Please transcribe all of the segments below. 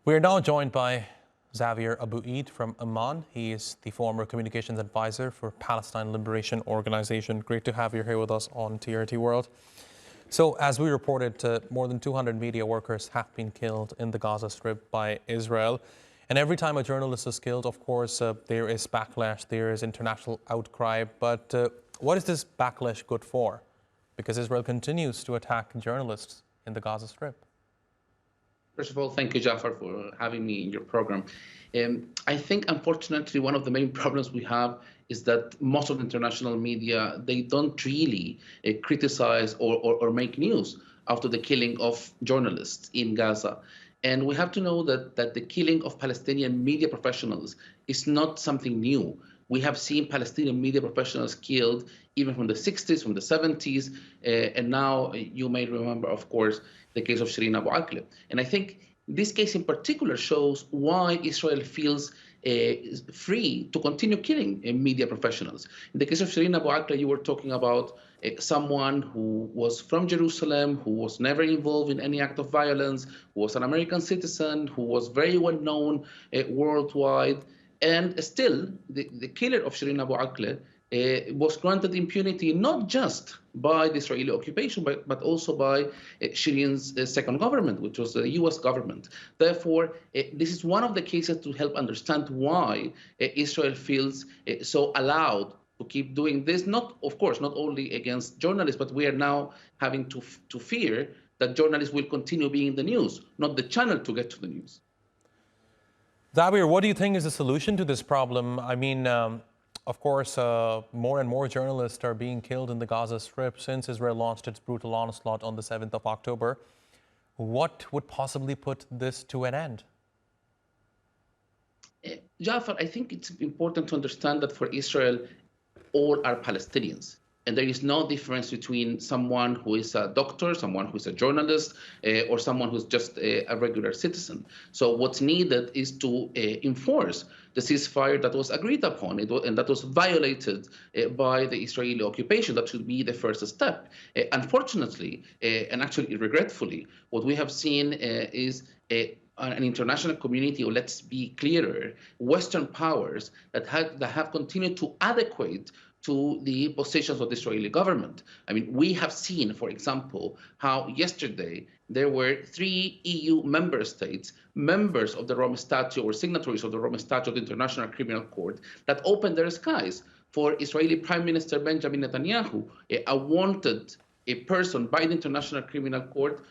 We are now joined by Xavier Abu Eid from Amman. He is the former communications advisor for Palestine Liberation Organization. Great to have you here with us on TRT World. So, as we reported, more than 200 media workers have been killed in the Gaza Strip by Israel. And every time a journalist is killed, of course, there is backlash, there is international outcry. But what is this backlash good for? Because Israel continues to attack journalists in the Gaza Strip. First of all, thank you, Jafar, for having me in your program. I think, unfortunately, one of the main problems we have is that most of the international media, they don't really criticize or make news after the killing of journalists in Gaza. And we have to know that the killing of Palestinian media professionals is not something new. We have seen Palestinian media professionals killed even from the 60s, from the 70s, and now you may remember, of course, the case of Shireen Abu Akleh. And I think this case in particular shows why Israel feels free to continue killing media professionals. In the case of Shireen Abu Akleh, you were talking about someone who was from Jerusalem, who was never involved in any act of violence, who was an American citizen, who was very well known worldwide. And still, the killer of Shireen Abu Akleh was granted impunity not just by the Israeli occupation, but also by Shireen's second government, which was the U.S. government. Therefore, this is one of the cases to help understand why Israel feels so allowed to keep doing this. Not, of course, not only against journalists, but we are now having to fear that journalists will continue being in the news, not the channel to get to the news. Xavier, what do you think is the solution to this problem? I mean, of course, more and more journalists are being killed in the Gaza Strip since Israel launched its brutal onslaught on the 7th of October. What would possibly put this to an end? Jafar, I think it's important to understand that for Israel, all are Palestinians. And there is no difference between someone who is a doctor, someone who is a journalist, or someone who's just a regular citizen. So what's needed is to enforce the ceasefire that was agreed upon and that was violated by the Israeli occupation. That should be the first step. Unfortunately, and actually regretfully, what we have seen is an international community, or let's be clearer, Western powers that have continued to adequate to the positions of the Israeli government. I mean, we have seen, for example, how yesterday there were 3 EU member states, members of the Rome Statute or signatories of the Rome Statute of the International Criminal Court, that opened their skies for Israeli Prime Minister Benjamin Netanyahu, a wanted person by the International Criminal Court,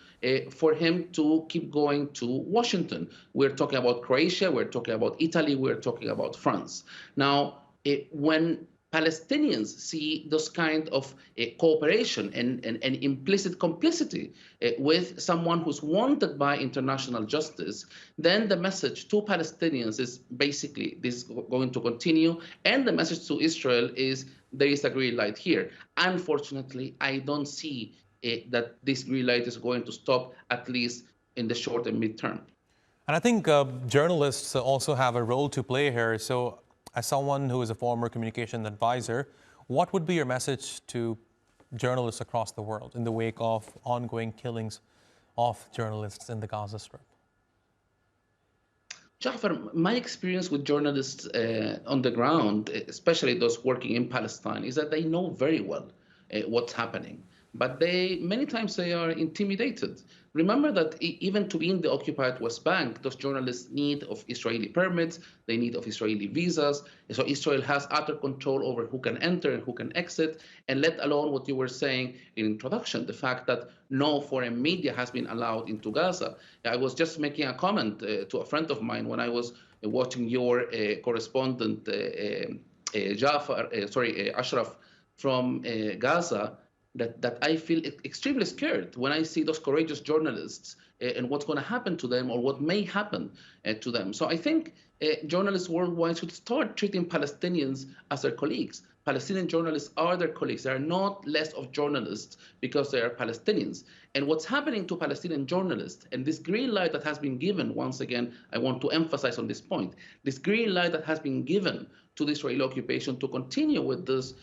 for him to keep going to Washington. We're talking about Croatia, we're talking about Italy, we're talking about France. Now, when Palestinians see those kind of cooperation and implicit complicity with someone who's wanted by international justice, then the message to Palestinians is basically this is going to continue. And the message to Israel is there is a green light here. Unfortunately, I don't see that this green light is going to stop, at least in the short and midterm. And I think journalists also have a role to play here. So, as someone who is a former communication advisor, what would be your message to journalists across the world in the wake of ongoing killings of journalists in the Gaza Strip? Jafar, my experience with journalists on the ground, especially those working in Palestine, is that they know very well what's happening. But many times they are intimidated. Remember that even to be in the occupied West Bank, those journalists need of Israeli permits, they need of Israeli visas. So Israel has utter control over who can enter and who can exit, and let alone what you were saying in introduction, the fact that no foreign media has been allowed into Gaza. I was just making a comment to a friend of mine when I was watching your correspondent, Ashraf from Gaza, that I feel extremely scared when I see those courageous journalists and what's going to happen to them or what may happen to them. So I think journalists worldwide should start treating Palestinians as their colleagues. Palestinian journalists are their colleagues. They are not less of journalists because they are Palestinians. And what's happening to Palestinian journalists, and this green light that has been given, once again, I want to emphasize on this point, this green light that has been given to the Israeli occupation to continue with this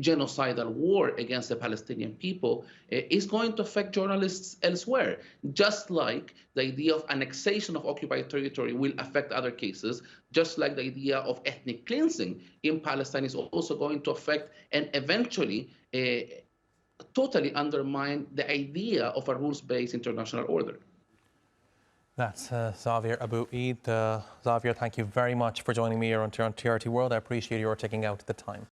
genocidal war against the Palestinian people is going to affect journalists elsewhere, just like the idea of annexation of occupied territory will affect other cases, just like the idea of ethnic cleansing in Palestine is also going to affect and eventually totally undermine the idea of a rules-based international order. That's Xavier Abu Eid. Xavier, thank you very much for joining me here on TRT World. I appreciate your taking out the time.